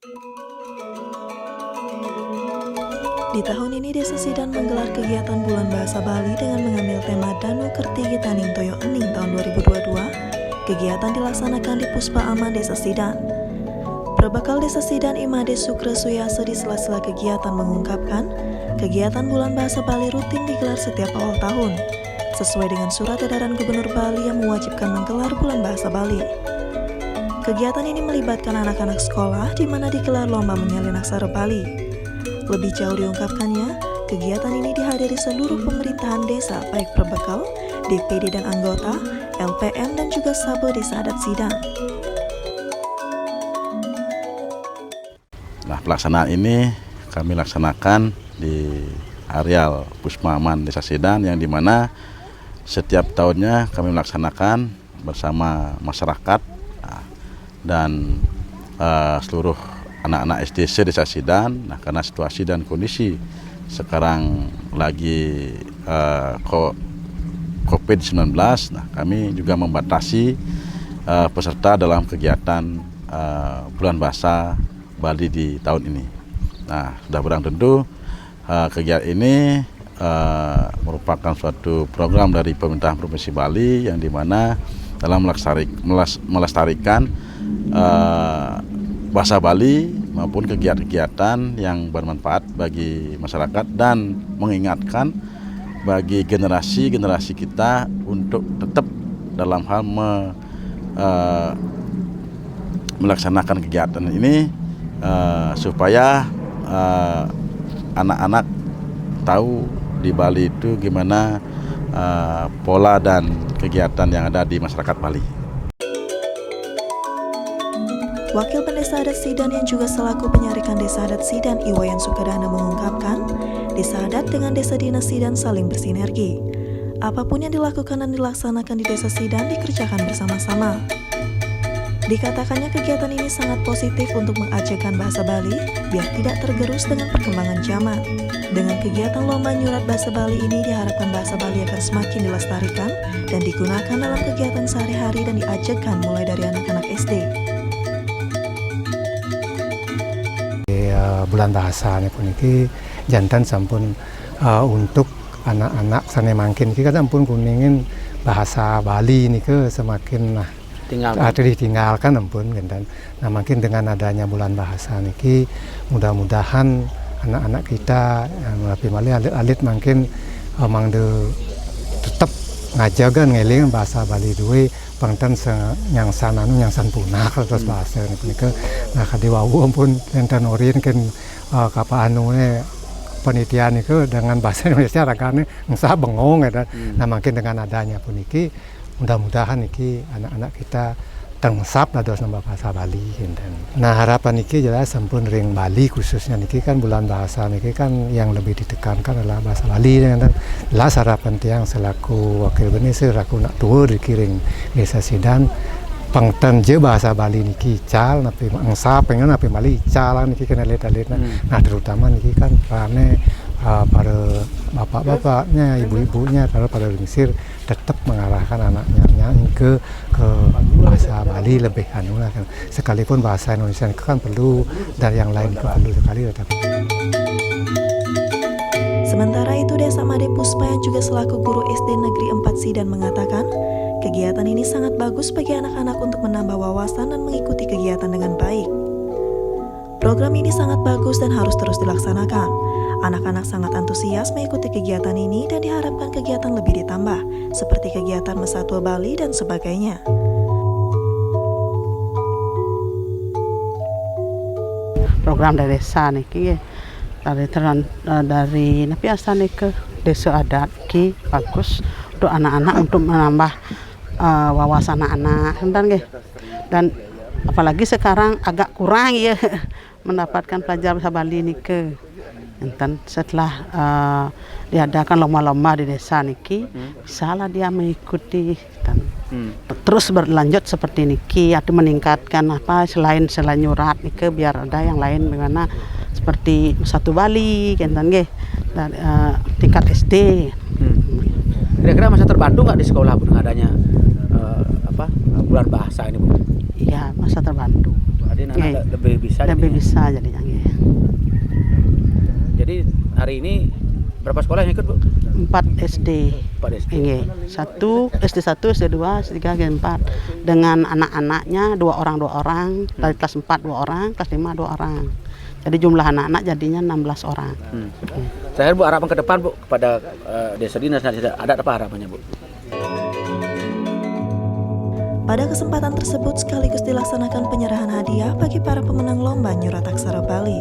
Di tahun ini Desa Sidan menggelar kegiatan Bulan Bahasa Bali dengan mengambil tema Danu Kerti Gitaning Toyo Ening tahun 2022. Kegiatan dilaksanakan di Puspa Aman Desa Sidan. Perbekal Desa Sidan Imade Sukre Suyaso di sela-sela kegiatan mengungkapkan, kegiatan Bulan Bahasa Bali rutin digelar setiap awal tahun, sesuai dengan surat edaran Gubernur Bali yang mewajibkan menggelar Bulan Bahasa Bali. Kegiatan ini melibatkan anak-anak sekolah di mana digelar lomba menyalin aksara Bali. Lebih jauh diungkapkannya, kegiatan ini dihadiri seluruh pemerintahan desa baik Perbekal, DPD dan anggota, LPM dan juga Sabo Desa Adat Sidan. Nah, pelaksanaan ini kami laksanakan di areal Puspa Aman Desa Sidan yang dimana setiap tahunnya kami melaksanakan bersama masyarakat dan seluruh anak-anak SDC Desa Sidan. Nah, karena situasi dan kondisi sekarang lagi COVID-19, nah kami juga membatasi peserta dalam kegiatan Bulan Bahasa Bali di tahun ini. Nah, sudah barang tentu kegiatan ini merupakan suatu program dari pemerintah Provinsi Bali yang dimana dalam melestarikan bahasa Bali maupun kegiatan-kegiatan yang bermanfaat bagi masyarakat dan mengingatkan bagi generasi-generasi kita untuk tetap dalam hal melaksanakan kegiatan ini supaya anak-anak tahu di Bali itu gimana pola dan kegiatan yang ada di masyarakat Bali. Wakil Pendesa Adat Sidan yang juga selaku penyarikan Desa Adat Sidan Iwayan Sukadana mengungkapkan, Desa Adat dengan Desa Dinas Sidan saling bersinergi. Apapun yang dilakukan dan dilaksanakan di Desa Sidan dikerjakan bersama-sama. Dikatakannya kegiatan ini sangat positif untuk mengajarkan bahasa Bali biar tidak tergerus dengan perkembangan zaman. Dengan kegiatan lomba nyurat bahasa Bali ini diharapkan bahasa Bali akan semakin dilestarikan dan digunakan dalam kegiatan sehari-hari dan diajarkan mulai dari anak-anak SD. Bulan bahasa ini pun ini jantan sampun untuk anak-anak sana makin kita sampun kuningin bahasa Bali ini ke semakin ditinggalkan ampun jantan. Nah makin dengan adanya bulan bahasa ini mudah-mudahan anak-anak kita lebih Bali alit makin mangde tetap ngajagan ngeling bahasa Bali dua pangtan yang sananu yang san punah terus bahasa ini ke nah kadiwawu pun enten orin kan kapa anu penelitian itu dengan bahasa Indonesia ragane ngsa bengong ya. Nah makin dengan adanya pun iki mudah-mudahan iki anak-anak kita tengsap lah dos nambah bahasa Bali enten. Nah harapan iki jelas sampun ring Bali khususnya niki kan bulan bahasa niki kan yang lebih ditekankan adalah bahasa Bali dan jelas harapan tiang selaku wakil benih selaku nak tuh dikiring Desa Sidan pangtan je bahasa Bali niki cal napi angsa pengen napi Bali cal niki kena lihat-lihat. Nah terutama niki kan rame para bapak-bapaknya, ibu-ibunya, pada lingsir tetap mengarahkan anaknya ke bahasa Bali lebih anu lah kan. Sekalipun bahasa Indonesia kan perlu dan yang lain perlu sekali tetapi. Sementara itu Desa Made Puspa yang juga selaku guru SD Negeri 4 Sidan mengatakan, kegiatan ini sangat bagus bagi anak-anak untuk menambah wawasan dan mengikuti kegiatan dengan baik. Program ini sangat bagus dan harus terus dilaksanakan. Anak-anak sangat antusias mengikuti kegiatan ini dan diharapkan kegiatan lebih ditambah, seperti kegiatan Mesatwa Bali dan sebagainya. Program dari desa nih, dari napi asal ke desa adat ki bagus untuk anak-anak untuk menambah wawasan anak-anak dan apalagi sekarang agak kurang ya mendapatkan pelajar bahasa Bali nih ke. Enten setelah diadakan lomba-lomba di desa niki, salah dia mengikuti terus berlanjut seperti niki atau meningkatkan apa selain nyurat niki biar ada yang lain bagaimana seperti satu Bali enten nggih dan tingkat SD. Kira-kira masa terbantu nggak di sekolah dengan adanya bulan bahasa ini Bu? Iya masa terbantu. Jadi anak lebih bisa. Lebih bisa jadinya. Jadi hari ini berapa sekolah yang ikut, Bu? 4 SD. 4 SD. Nggih. 1 SD 1, SD 2, SD 3, SD 4 dengan anak-anaknya 2 orang. Dari kelas 4 2 orang, kelas 5 2 orang. Jadi jumlah anak-anak jadinya 16 orang. Terakhir, Bu, harapan ke depan, Bu, kepada desa dinas, ada apa harapannya, Bu? Pada kesempatan tersebut sekaligus dilaksanakan penyerahan hadiah bagi para pemenang lomba Nyurat Aksara Bali.